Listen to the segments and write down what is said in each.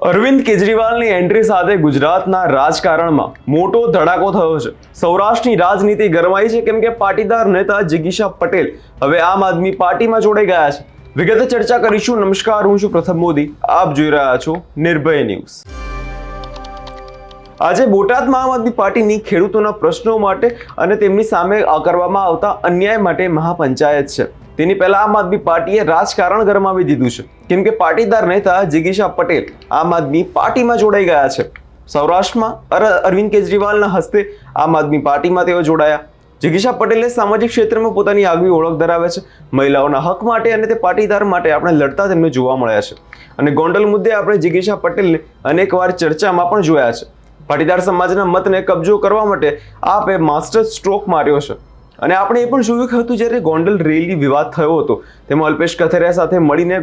Arvind કેજરીવાલની entry સાથે ગુજરાતના રાજકારણમાં મોટો ધડાકો થયો છે। સૌરાષ્ટ્રની રાજનીતિ ગરમાઈ છે કેમ કે પાટીદાર નેતા જિગીશા પટેલ હવે આમ આદમી પાર્ટીમાં જોડાઈ ગયા છે। વિગતે ચર્ચા કરીશું। નમસ્કાર, હું છું પ્રથમ મોદી, આપ જોઈ રહ્યા છો નિર્ભય ન્યૂઝ। આજે બોટાદમાં આમ આદમી પાર્ટીની ખેડૂતોના પ્રશ્નો માટે અને તેમની સામે કરવામાં આવતા અન્યાય માટે મહાપંચાયત છે। તેની પહેલા આમ આદમી પાર્ટીએ રાજકારણ ગરમાવી દીધું છે કેમ કે પાટીદાર નેતા જિગીશા પટેલ આમ આદમી પાર્ટીમાં જોડાઈ ગયા છે। સૌરાષ્ટ્રમાં અરવિંદ કેજરીવાલના હસ્તે આમ આદમી પાર્ટીમાં તેઓ જોડાયા। જિગીશા પટેલે સામાજિક ક્ષેત્રમાં પોતાની આગવી ઓળખ ધરાવે છે। મહિલાઓના હક માટે અને તે પાટીદાર માટે આપણે લડતા તેમને જોવા મળ્યા છે અને ગોંડલ મુદ્દે આપણે જિગીશા પટેલને અનેકવાર ચર્ચામાં પણ જોયા છે। પાટીદાર સમાજના મતને કબજો કરવા માટે આપે માસ્ટર સ્ટ્રોક માર્યો છે અને આપણે એ પણ જોયું હતું જ્યારે ગોંડલ રેલી વિવાદ થયો હતો તેમાં અલ્પેશ કથિરિયા સાથે મળીને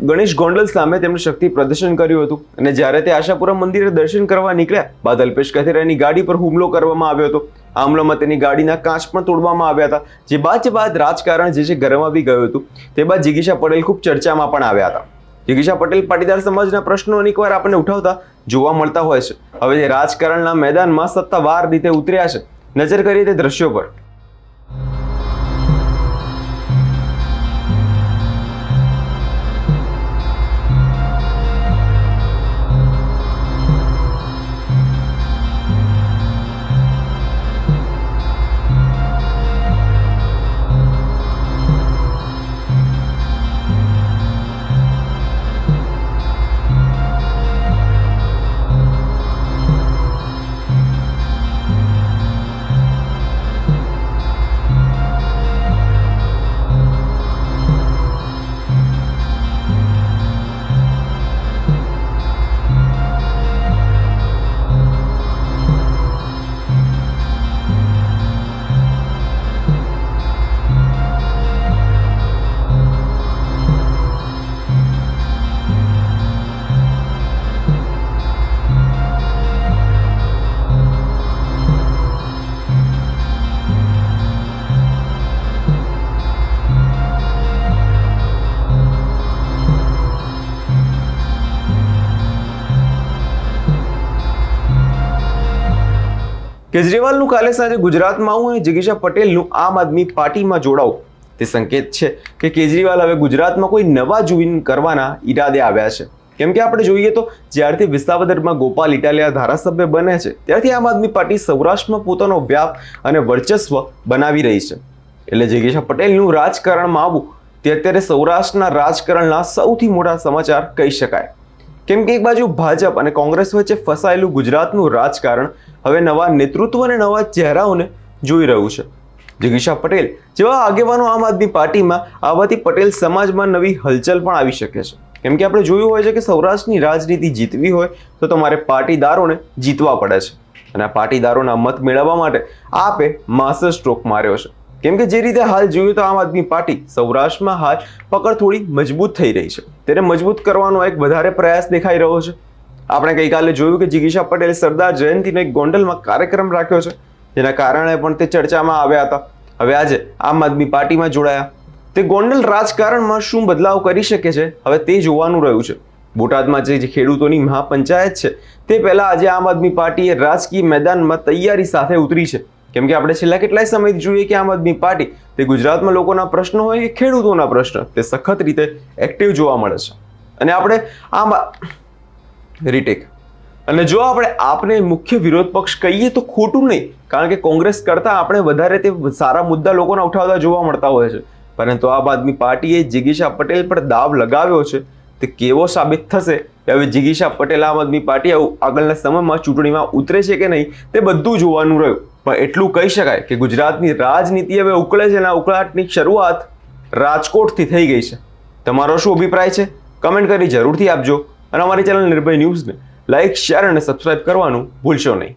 ગણેશ ગોંડલ સામે તેમણે શક્તિ પ્રદર્શન કર્યું હતું અને જ્યારે તે આશાપુરા મંદિરે દર્શન કરવા નીકળ્યા બાદ અલ્પેશ કથિરિયાની ગાડી પર હુમલો કરવામાં આવ્યો હતો। આ હુમલામાં તેની ગાડીના કાચ પણ તોડવામાં આવ્યા હતા, જે બાદ રાજકારણ જે છે ગરમાવી ગયું હતું। તે બાદ જિગીશા પટેલ ખૂબ ચર્ચામાં પણ આવ્યા હતા। જિગીશા પટેલ પાટીદાર સમાજના પ્રશ્નો અનેકવાર આપણને ઉઠાવતા જોવા મળતા હોય છે। હવે તે રાજકારણના મેદાનમાં સત્તાવાર રીતે ઉતર્યા છે। નજર કરીએ તે દ્રશ્યો પર। કેજરીવાલનું કાલે સાંજે ગુજરાતમાં આવું અને જિગીશા પટેલનું આમ આદમી પાર્ટીમાં જોડાવું તે સંકેત છે કે કેજરીવાલ હવે ગુજરાતમાં કોઈ નવા જોઈન કરવાના ઈરાદે આવ્યા છે। કેમ કે આપણે જોઈએ તો જ્યારથી વિસાવદરમાં ગોપાલ ઇટાલિયા ધારાસભ્ય બને છે ત્યારથી આમ આદમી પાર્ટી સૌરાષ્ટ્રમાં પોતાનો વ્યાપ અને વર્ચસ્વ બનાવી રહી છે। એટલે જિગીશા પટેલનું રાજકારણમાં આવવું તે અત્યારે સૌરાષ્ટ્રના રાજકારણના સૌથી મોટા સમાચાર કહી શકાય। કેમ કે એક બાજુ ભાજપ અને કોંગ્રેસ વચ્ચે ફસાયેલું ગુજરાતનું રાજકારણ હવે નવા નેતૃત્વ અને નવા ચહેરાઓને જોઈ રહ્યું છે। જિગીશા પટેલ જેવા આગેવાનો આમ આદમી પાર્ટીમાં આવવાથી પટેલ સમાજમાં નવી હલચલ પણ આવી શકે છે। કેમ કે આપણે જોયું હોય છે કે સૌરાષ્ટ્રની રાજનીતિ જીતવી હોય તો તમારે પાટીદારોને જીતવા પડે છે અને આ પાટીદારોના મત મેળવવા માટે આપે માસ્ટર સ્ટ્રોક માર્યો છે। કેમ કે જે રીતે હાલ જોઈએ તો આમ આદમી પાર્ટી સૌરાષ્ટ્રમાં હાલ પકડ થોડી મજબૂત થઈ રહી છે, તેને મજબૂત કરવાનો એક વધારે પ્રયાસ દેખાઈ રહ્યો છે। આપણે ગઈકાલે જોયું કે જિગીશા પટેલે સરદાર જયંતિનો એક ગોંડલમાં કાર્યક્રમ રાખ્યો છે, જેના કારણે પણ તે ચર્ચામાં આવ્યા હતા। હવે આજે આમ આદમી પાર્ટીમાં જોડાયા, તે ગોંડલ રાજકારણમાં શું બદલાવ કરી શકે છે હવે તે જોવાનું રહ્યું છે। બોટાદમાં જે ખેડૂતોની મહાપંચાયત છે તે પહેલા આજે આમ આદમી પાર્ટીએ રાજકીય મેદાનમાં તૈયારી સાથે ઉતરી છે। કેમ કે આપણે છેલ્લા કેટલાય સમયથી જોઈએ કે આમ આદમી પાર્ટી તે ગુજરાતમાં લોકોના પ્રશ્નો હોય કે ખેડૂતોના પ્રશ્ન તે સખત રીતે એક્ટિવ જોવા મળે છે અને આપણે આમ રીટેક અને જો આપણે આપને મુખ્ય વિરોધ પક્ષ કહીએ તો ખોટું નહીં, કારણ કે કોંગ્રેસ કરતાં આપણે વધારે તે સારા મુદ્દા લોકોના ઉઠાવતા જોવા મળતા હોય છે। પરંતુ આમ આદમી પાર્ટીએ જિગીશા પટેલ પર દાવ લગાવ્યો છે, તે કેવો સાબિત થશે કે હવે જિગીશા પટેલ આમ આદમી પાર્ટી આગળના સમયમાં ચૂંટણીમાં ઉતરે છે કે નહીં તે બધું જોવાનું રહ્યું। પણ એટલું કહી શકાય કે ગુજરાતની રાજનીતિ હવે ઉકળે છે અને ઉકળાટની શરૂઆત રાજકોટથી થઈ ગઈ છે। તમારો શું અભિપ્રાય છે કમેન્ટ કરી જરૂરથી આપજો અને અમારી ચેનલ નિર્ભય ન્યૂઝને લાઇક, શેર અને સબસ્ક્રાઇબ કરવાનું ભૂલશો નહીં।